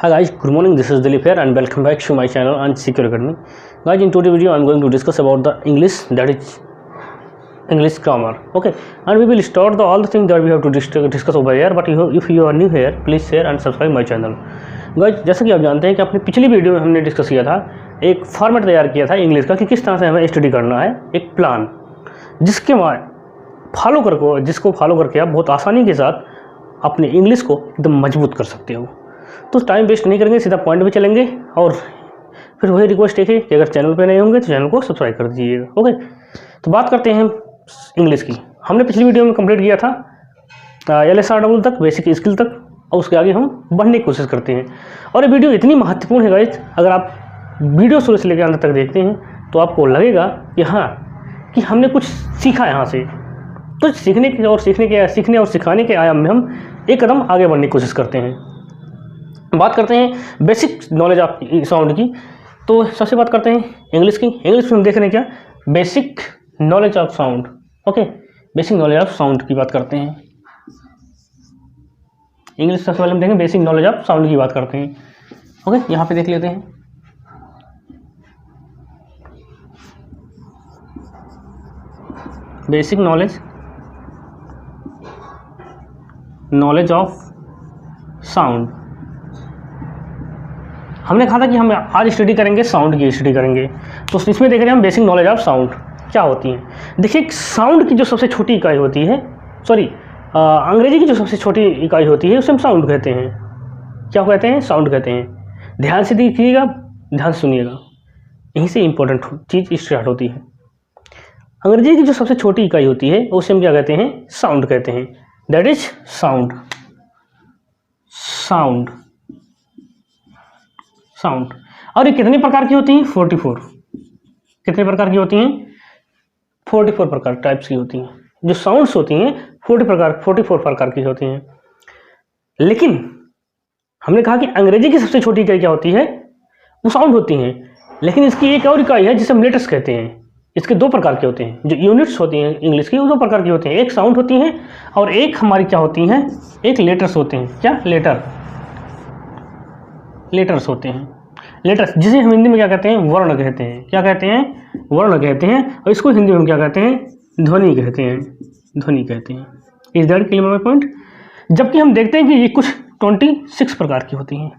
Hi guys, good morning. This is Dilip here and welcome back to my channel and Secure Academy. Guys, in today's video I am going to discuss about the English, that is English grammar. Okay, and we will start all the things that we have to discuss over here. But if you are new here, please share and subscribe my channel. Guys, जैसा कि आप जानते हैं कि अपनी पिछली video में हमने डिस्कस किया था, एक फॉर्मेट तैयार किया था इंग्लिश का कि किस तरह से हमें स्टडी करना है, एक प्लान जिसको फॉलो करके आप बहुत आसानी के साथ अपने इंग्लिश को एकदम मजबूत कर सकते हो। तो टाइम वेस्ट नहीं करेंगे, सीधा पॉइंट पे चलेंगे। और फिर वही रिक्वेस्ट है कि अगर चैनल पे नए होंगे तो चैनल को सब्सक्राइब कर दीजिएगा। ओके, तो बात करते हैं इंग्लिश की। हमने पिछली वीडियो में कंप्लीट किया था LSRW तक, बेसिक स्किल तक, और उसके आगे हम बढ़ने की कोशिश करते हैं। और ये वीडियो इतनी महत्वपूर्ण है गाइस, अगर आप वीडियो शुरू से लेकर अंत तक देखते हैं तो आपको लगेगा कि हाँ, कि हमने कुछ सीखा यहाँ से। कुछ सीखने और सिखाने के आयाम में हम एक कदम आगे बढ़ने की कोशिश करते हैं। बात करते हैं बेसिक नॉलेज ऑफ साउंड की। तो सबसे बात करते हैं इंग्लिश की। इंग्लिश में हम देख रहे हैं क्या, basic knowledge of sound. Okay, basic knowledge of sound की बात करते हैं। इंग्लिश सबसे पहले हम देखेंगे बेसिक नॉलेज ऑफ साउंड की बात करते हैं। ओके, यहाँ पे देख लेते हैं। Basic knowledge of sound. हमने कहा था कि हम आज स्टडी करेंगे साउंड की स्टडी करेंगे। तो इसमें देख रहे हैं हम बेसिक नॉलेज ऑफ साउंड क्या होती है। देखिए, साउंड की जो सबसे छोटी इकाई होती है, अंग्रेजी की जो सबसे छोटी इकाई होती है उसे हम साउंड कहते हैं। क्या कहते हैं? साउंड कहते हैं। ध्यान से देखिएगा, ध्यान से सुनिएगा, यहीं से इंपॉर्टेंट चीज़ स्टार्ट होती है। अंग्रेजी की जो सबसे छोटी इकाई होती है उसे हम क्या कहते हैं? साउंड कहते हैं। That is sound. और ये कितने प्रकार की होती हैं? 44। कितने प्रकार की होती हैं? 44 प्रकार टाइप्स की होती हैं। जो साउंड्स होती हैं 44 प्रकार की होती हैं। लेकिन हमने कहा कि अंग्रेजी की सबसे छोटी इकाई क्या होती है? वो साउंड होती हैं। लेकिन इसकी एक और इकाई है जिसे हम लेटर्स कहते हैं। इसके दो प्रकार के होते हैं। जो यूनिट्स होती हैं इंग्लिश की, वो दो प्रकार की होती हैं। एक साउंड होती हैं और एक हमारी क्या होती हैं? एक लेटर्स होते हैं। क्या? लेटर्स होते हैं। लेटर्स जिसे हम हिंदी में क्या कहते हैं? वर्ण कहते हैं। क्या कहते हैं? वर्ण कहते हैं। और इसको हिंदी में हम क्या कहते हैं? ध्वनि कहते हैं। Is that clear my point? जबकि हम देखते हैं कि ये कुछ 26 प्रकार की होती हैं।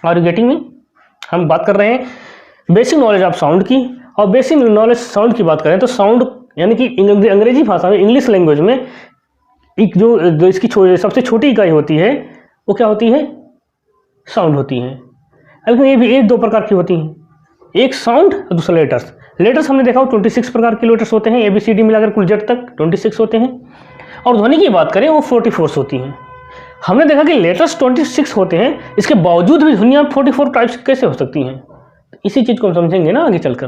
और गेटिंग में हम बात कर रहे हैं बेसिक नॉलेज ऑफ साउंड की। और बेसिक नॉलेज साउंड की बात करें तो साउंड यानी कि अंग्रेजी भाषा में, इंग्लिश लैंग्वेज में एक जो इसकी सबसे छोटी इकाई होती है वो क्या होती है? साउंड होती है। लेकिन ये भी एक दो प्रकार की होती हैं, एक साउंड और दूसरा लेटर्स। लेटर्स हमने देखा 26 प्रकार के लेटर्स होते हैं। ABCD मिलाकर कुल Z तक 26 होते हैं। और ध्वनि की बात करें वो 44 होती हैं। हमने देखा कि लेटर्स 26 होते हैं, इसके बावजूद भी ध्वनियाँ 44 टाइप्स कैसे हो सकती हैं। इसी चीज़ को हम समझेंगे ना आगे चलकर।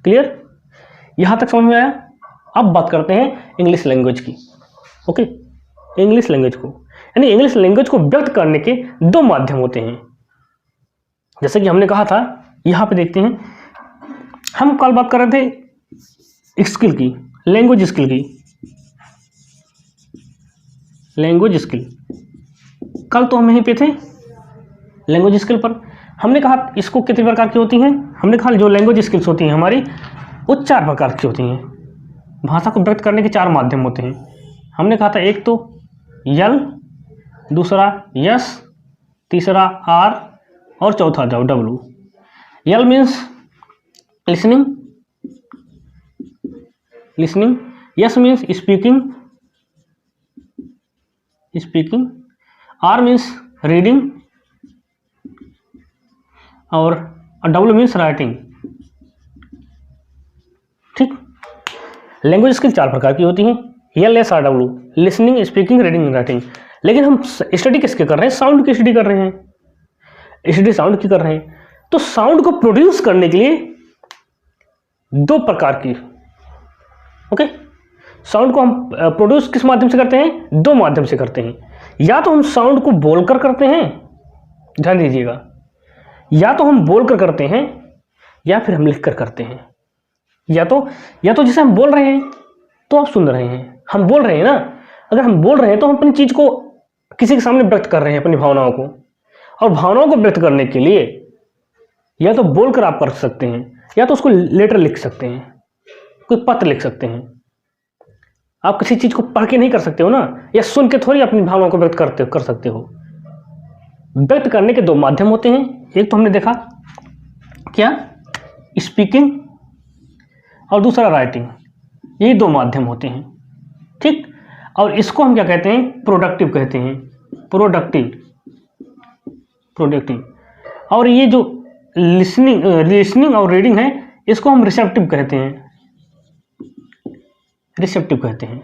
क्लियर? यहाँ तक समझ में आया? अब बात करते हैं इंग्लिश लैंग्वेज की। ओके, इंग्लिश लैंग्वेज को यानी इंग्लिश लैंग्वेज को व्यक्त करने के दो माध्यम होते हैं। जैसे कि हमने कहा था, यहाँ पे देखते हैं, हम कल बात कर रहे थे स्किल की, लैंग्वेज स्किल। कल तो हम यहीं पे थे लैंग्वेज स्किल पर। हमने कहा इसको कितने प्रकार की होती हैं? हमने कहा जो लैंग्वेज स्किल्स होती हैं हमारी, वो 4 प्रकार की होती हैं। भाषा को व्यक्त करने के 4 माध्यम होते हैं। हमने कहा था एक तो यल, दूसरा यस, तीसरा आर और चौथा W। L means listening, S means speaking, R means reading और W मीन्स राइटिंग। ठीक, लैंग्वेज स्किल 4 प्रकार की होती हैं। LSRW, listening, speaking, reading, writing. लेकिन हम स्टडी किसके कर रहे हैं? साउंड की स्टडी कर रहे हैं। साउंड की कर रहे हैं। तो साउंड को प्रोड्यूस करने के लिए 2 प्रकार की, ओके, साउंड को हम प्रोड्यूस किस माध्यम से करते हैं? 2 माध्यम से करते हैं। या तो हम साउंड को बोलकर करते हैं, ध्यान दीजिएगा, या तो हम बोलकर करते हैं या फिर हम लिखकर करते हैं। या तो जैसे हम बोल रहे हैं तो आप सुन रहे हैं, हम बोल रहे हैं ना, अगर हम बोल रहे हैं तो हम अपनी चीज़ को किसी के सामने व्यक्त कर रहे हैं, अपनी भावनाओं को। और भावनाओं को व्यक्त करने के लिए या तो बोलकर आप कर सकते हैं, या तो उसको लेटर लिख सकते हैं, कोई पत्र लिख सकते हैं। आप किसी चीज को पढ़ के नहीं कर सकते हो ना, या सुन के थोड़ी अपनी भावनाओं को व्यक्त कर सकते हो। व्यक्त करने के दो माध्यम होते हैं, एक तो हमने देखा क्या, स्पीकिंग, और दूसरा राइटिंग। ये दो माध्यम होते हैं, ठीक। और इसको हम क्या कहते हैं, प्रोडक्टिव कहते हैं, प्रोडक्टिव। और ये जो लिसनिंग और रीडिंग है, इसको हम रिसेप्टिव कहते हैं।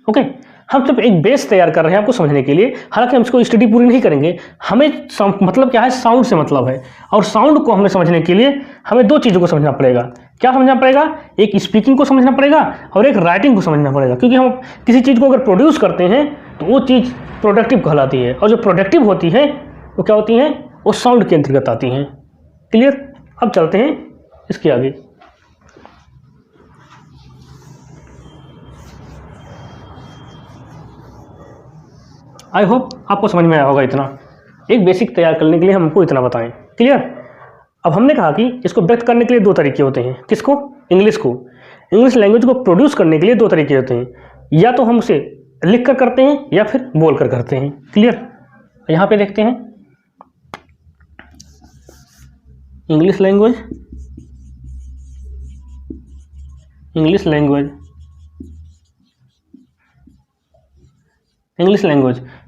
ओके, हम सिर्फ एक बेस तैयार कर रहे हैं आपको समझने के लिए, हालांकि हम इसको स्टडी पूरी नहीं करेंगे। हमें मतलब क्या है, साउंड से मतलब है, और साउंड को हमें समझने के लिए हमें दो चीज़ों को समझना पड़ेगा। क्या समझना पड़ेगा, एक स्पीकिंग को समझना पड़ेगा और एक राइटिंग को समझना पड़ेगा। क्योंकि हम किसी चीज़ को अगर प्रोड्यूस करते हैं तो वो चीज़ प्रोडक्टिव कहलाती है, और जो प्रोडक्टिव होती है वो क्या होती हैं, वो साउंड के अंतर्गत आती हैं। क्लियर। अब चलते हैं इसके आगे। आई होप आपको समझ में आया होगा इतना। एक बेसिक तैयार करने के लिए हमको इतना बताएं। क्लियर। अब हमने कहा कि इसको व्यक्त करने के लिए दो तरीके होते हैं। किसको, इंग्लिश को। इंग्लिश लैंग्वेज को प्रोड्यूस करने के लिए दो तरीके होते हैं, या तो हम उसे लिख कर करते हैं या फिर बोल कर करते हैं। क्लियर। यहाँ पे देखते हैं इंग्लिश लैंग्वेज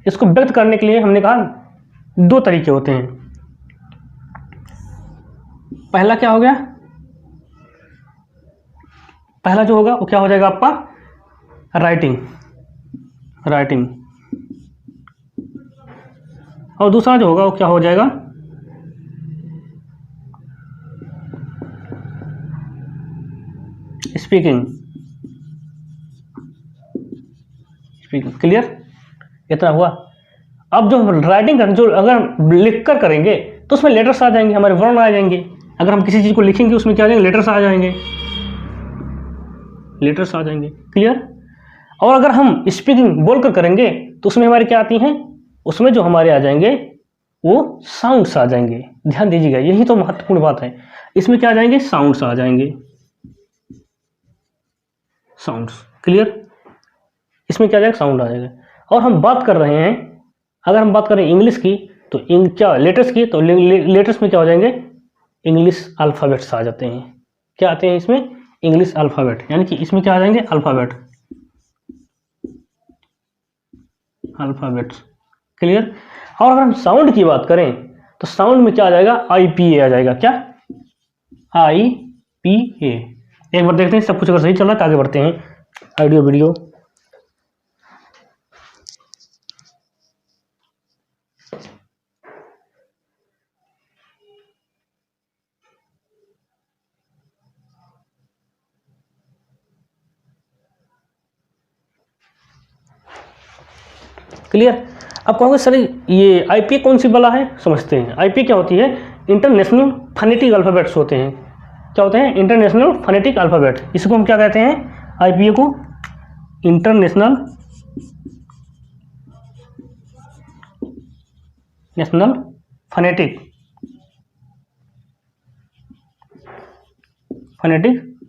इसको व्यक्त करने के लिए हमने कहा दो तरीके होते हैं। पहला क्या हो गया, पहला जो होगा वो क्या हो जाएगा आपका, राइटिंग। और दूसरा जो होगा वो क्या हो जाएगा, स्पीकिंग। क्लियर। इतना हुआ। अब जो राइटिंग जो अगर लिख कर करेंगे तो उसमें लेटर्स आ जाएंगे, हमारे वर्ण आ जाएंगे। अगर हम किसी चीज को लिखेंगे उसमें क्या आ जाएंगे, लेटर्स आ जाएंगे। क्लियर। और अगर हम स्पीकिंग बोल कर करेंगे तो उसमें हमारे क्या आती हैं, उसमें जो हमारे आ जाएंगे वो साउंड्स आ जाएंगे। ध्यान दीजिएगा, यही तो महत्वपूर्ण बात है। इसमें क्या आ जाएंगे, साउंड्स आ जाएंगे, साउंड्स। क्लियर। इसमें क्या आ जाएगा, साउंड आ जाएगा। और हम बात कर रहे हैं, अगर हम बात करें इंग्लिश की तो क्या लेटर्स की, तो लेटर्स में क्या हो जाएंगे, इंग्लिश अल्फ़ाबेट्स आ जाते हैं। क्या आते हैं इसमें, इंग्लिश अल्फ़ाबेट, यानी कि इसमें क्या आ जाएंगे, अल्फ़ाबेट्स। क्लियर। और अगर हम साउंड की बात करें तो साउंड में क्या आ जाएगा, IPA आ जाएगा। क्या, IPA। एक बार देखते हैं सब कुछ अगर सही चल रहा है तो आगे बढ़ते हैं। Audio video clear. अब कहोगे सर ये IPA कौन सी बला है, समझते हैं। IPA क्या होती है, इंटरनेशनल फोनेटिक अल्फ़ाबेट्स होते हैं। क्या होते हैं, इंटरनेशनल फोनेटिक अल्फ़ाबेट। इसको हम क्या कहते हैं, IPA को इंटरनेशनल फोनेटिक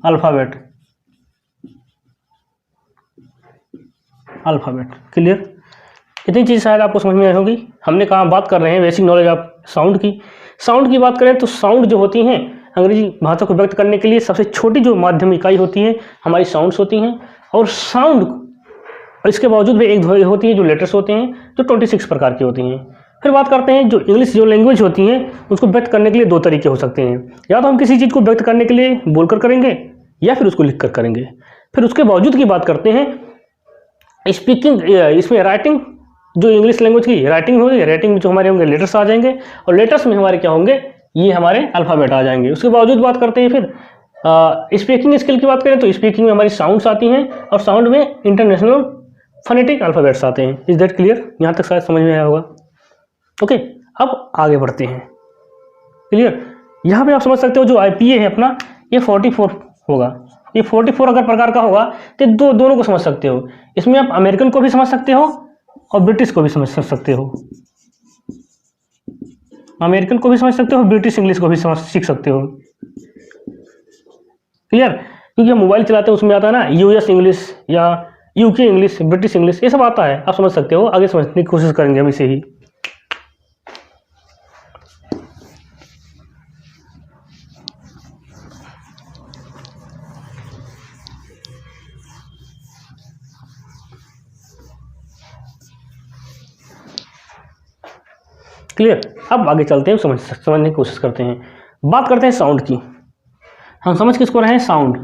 अल्फ़ाबेट। क्लियर। इतनी चीज़ शायद आपको समझ में आई होगी। हमने कहा बात कर रहे हैं बेसिक नॉलेज ऑफ साउंड की बात करें तो साउंड जो होती हैं अंग्रेजी भाषा को व्यक्त करने के लिए सबसे छोटी जो माध्यम इकाई होती है हमारी साउंड्स होती हैं। और साउंड, और इसके बावजूद भी एक होती है जो लेटर्स होते हैं, जो 26 प्रकार की होती हैं। फिर बात करते हैं जो इंग्लिश जो लैंग्वेज होती हैं उसको व्यक्त करने के लिए दो तरीके हो सकते हैं, या तो हम किसी चीज़ को व्यक्त करने के लिए बोलकर करेंगे या फिर उसको लिख कर करेंगे। फिर उसके बावजूद की बात करते हैं स्पीकिंग, इसमें राइटिंग, जो इंग्लिश लैंग्वेज की राइटिंग होगी, राइटिंग में जो हमारे होंगे लेटर्स आ जाएंगे, और लेटर्स में हमारे क्या होंगे, ये हमारे अल्फ़ाबेट आ जाएंगे। उसके बावजूद बात करते हैं फिर स्पीकिंग स्किल की बात करें तो स्पीकिंग में हमारी साउंड्स आती हैं, और साउंड में इंटरनेशनल फोनेटिक अल्फ़ाबेट्स आते हैं। Is that clear. यहाँ तक शायद समझ में आया होगा। ओके, अब आगे बढ़ते हैं। क्लियर। यहाँ पे आप समझ सकते हो जो IPA है अपना, ये 44 होगा। ये 44 अगर प्रकार का होगा तो दोनों को समझ सकते हो। इसमें आप अमेरिकन को भी समझ सकते हो और ब्रिटिश को भी समझ सकते हो। अमेरिकन को भी समझ सकते हो, ब्रिटिश इंग्लिश को भी सीख सकते हो। क्लियर? क्योंकि हम मोबाइल चलाते हैं उसमें आता है ना यूएस इंग्लिश या यूके इंग्लिश, ब्रिटिश इंग्लिश, ये सब आता है, आप समझ सकते हो। आगे समझने की कोशिश करेंगे हम इसे ही। क्लियर? अब आगे चलते हैं, समझने की कोशिश करते हैं। बात करते हैं साउंड की। हम समझ किसको रहे हैं? साउंड।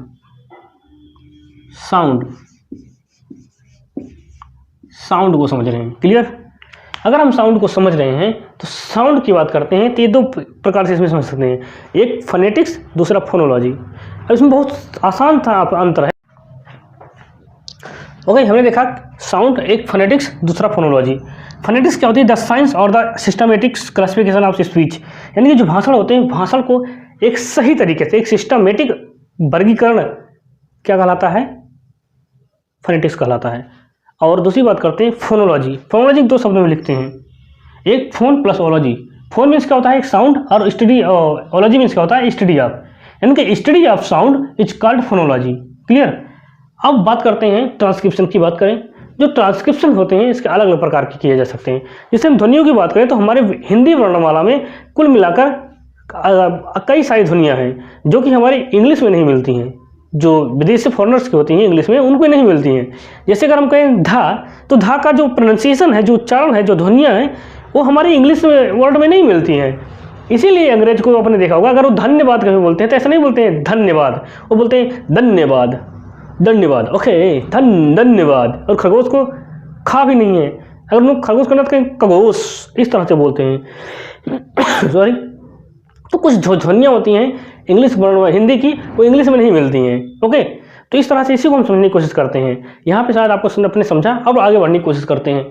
साउंड को समझ रहे हैं। क्लियर? अगर हम साउंड को समझ रहे हैं तो साउंड की बात करते हैं तो ये दो प्रकार से इसमें समझ सकते हैं, एक फोनेटिक्स, दूसरा फोनोलॉजी। अब इसमें बहुत आसान था अंतर है। ओके, हमने देखा साउंड एक फोनेटिक्स, दूसरा फोनोलॉजी। फोनेटिक्स क्या होती है? द साइंस और the systematics classification of speech, यानी कि जो भाषण होते हैं, भाषण को एक सही तरीके से, एक सिस्टमेटिक वर्गीकरण क्या कहलाता है? फोनेटिक्स कहलाता है। और दूसरी बात करते हैं फोनोलॉजी। फोनोलॉजी दो शब्दों में लिखते हैं, एक phone plus ology. Phone means क्या होता है? एक साउंड, और स्टडी ओलॉजी मीन्स क्या होता है? स्टडी ऑफ, यानी कि study of sound is called phonology. Clear? अब बात करते हैं ट्रांसक्रिप्शन की। बात करें, जो ट्रांसक्रिप्शन होते हैं इसके अलग अलग प्रकार के किए जा सकते हैं। जैसे हम ध्वनियों की बात करें तो हमारे हिंदी वर्णमाला में कुल मिलाकर कई सारी ध्वनियाँ हैं जो कि हमारी इंग्लिश में नहीं मिलती हैं, जो विदेश से फॉरेनर्स की होती हैं इंग्लिश में, उनको नहीं मिलती हैं। जैसे अगर हम कहें धा, तो धा का जो प्रोनाउंसिएशन है, जो उच्चारण है, जो ध्वनियाँ हैं, वो हमारी इंग्लिश वर्ड में नहीं मिलती हैं। इसीलिए अंग्रेज को आपने देखा होगा, अगर वो धन्यवाद कभी बोलते हैं तो ऐसा नहीं बोलते हैं धन्यवाद, वो बोलते हैं धन्यवाद, धन्यवाद। ओके, धन्यवाद। और खरगोश को खा भी नहीं है, अगर लोग खरगोश करना तो कहें खगोश, इस तरह से बोलते हैं। सॉरी। तो कुछ जो ध्वनियाँ होती हैं इंग्लिश हिंदी की, वो इंग्लिश में नहीं मिलती हैं। ओके, तो इस तरह से इसी को हम समझने की कोशिश करते हैं। यहाँ पे शायद आपको अपने समझा। अब आगे बढ़ने की कोशिश करते हैं।